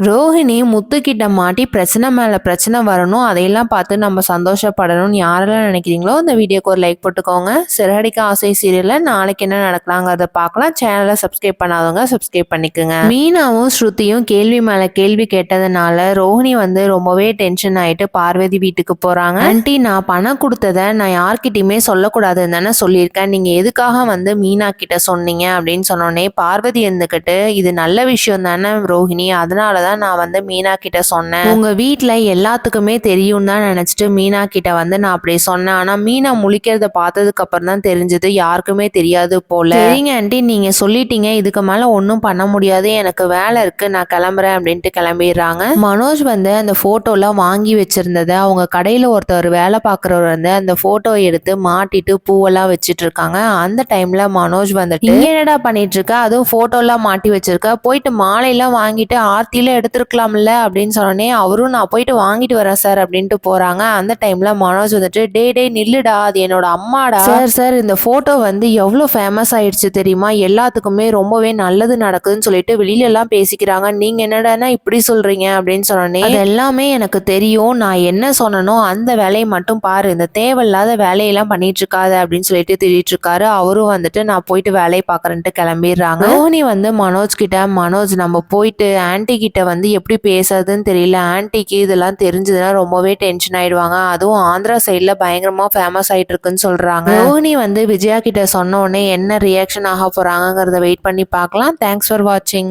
ரோஹிணி முத்துக்கிட்ட மாட்டி பிரச்சனை மேலே பிரச்சனை வரணும், அதையெல்லாம் பார்த்து நம்ம சந்தோஷப்படணும்னு யாரெல்லாம் நினைக்கிறீங்களோ இந்த வீடியோக்கு ஒரு லைக் போட்டுக்கோங்க. சிறகடிக்க ஆசை சீரியலில் நாளைக்கு என்ன நடக்கலாங்கிறத பார்க்கலாம். சேனலை சப்ஸ்கிரைப் பண்ணாதவங்க சப்ஸ்கிரைப் பண்ணிக்கோங்க. மீனாவும் ஸ்ருதியும் கேள்வி மேலே கேள்வி கேட்டதுனால ரோஹிணி ரொம்பவே டென்ஷன் ஆகிட்டு பார்வதி வீட்டுக்கு போகிறாங்க. ஆண்டி, நான் பணம் கொடுத்ததை நான் யார்கிட்டையுமே சொல்லக்கூடாதுன்னு தானே சொல்லியிருக்கேன், நீங்கள் எதுக்காக மீனா கிட்ட சொன்னீங்க அப்படின்னு சொன்னோடனே பார்வதி இருந்துக்கிட்டு இது நல்ல விஷயம் தானே ரோஹிணி, அதனால தான் நான் மீனா கிட்ட சொன்னேன். உங்க வீட்டுல எல்லாத்துக்குமே தெரியும் தான் நினைச்சிட்டு மீனா கிட்ட நான் அப்படி சொன்னேன். ஆனா மீனா முழிக்கிறத பார்த்ததுக்கு அப்புறம் தான் தெரிஞ்சது யாருக்குமே தெரியாது போல. சரிங்க ஆண்டி, நீங்க சொல்லிட்டீங்க, இதுக்கு மேல ஒன்றும் பண்ண முடியாது, எனக்கு வேலை இருக்கு, நான் கிளம்புறேன் அப்படின்ட்டு கிளம்பிடுறாங்க. மனோஜ் அந்த போட்டோலாம் வாங்கி வச்சிருந்ததை அவங்க கடையில ஒருத்தர் வேலை பார்க்குறவர் அந்த போட்டோ எடுத்து மாட்டிட்டு பூவெல்லாம் வச்சிட்டு இருக்காங்க. அந்த டைம்ல மனோஜ் என்னடா பண்ணிட்டு இருக்க, அதுவும் போட்டோலாம் மாட்டி வச்சிருக்க, போயிட்டு மாலையெல்லாம் வாங்கிட்டு ஆர்த்தியில எடுத்துருக்கலாம்ல அப்படின்னு சொன்னோடனே அவரும் நான் போயிட்டு வாங்கிட்டு வரேன் சார் அப்படின்ட்டு போறாங்க. அந்த டைம்ல மனோஜ் டே நில்லுடா, அது என்னோட அம்மாடா. சார் இந்த போட்டோ எவ்வளவு ஃபேமஸ் ஆயிடுச்சு தெரியுமா, எல்லாத்துக்குமே ரொம்பவே நல்லது நடக்குதுன்னு சொல்லிட்டு வெளியில எல்லாம் பேசிக்கிறாங்க, நீங்க என்னடானா இப்படி சொல்றீங்க அப்படின்னு சொன்னோடனே அது எல்லாமே எனக்கு தெரியும், நான் என்ன சொன்னனோ அந்த வேலையை மட்டும் பாரு, இந்த தேவையில்லாத வேலையெல்லாம் பண்ணிட்டு இருக்காத அப்படின்னு சொல்லிட்டு திட்டிட்டு இருக்காரு. அவரும் நான் போயிட்டு வேலையை பாக்குறேன்ட்டு கிளம்பிடுறாங்க. ரோஹிணி மனோஜ் கிட்ட, மனோஜ் நம்ம போயிட்டு ஆன்டி கிட்ட எப்படி பேசுறதுன்னு தெரியல, ஆன்டிக்கு இதெல்லாம் தெரிஞ்சதுன்னா ரொம்பவே டென்ஷன் ஆயிடுவாங்க, அதுவும் ஆந்திரா சைட்ல பயங்கரமா ஃபேமஸ் ஆயிட்டு இருக்குன்னு சொல்றாங்க. ரோஹிணி விஜயா கிட்ட சொன்ன உடனே என்ன ரியாக்ஷன் ஆக போறாங்கிறத வெயிட் பண்ணி பார்க்கலாம். தேங்க்ஸ் ஃபார் வாட்சிங்.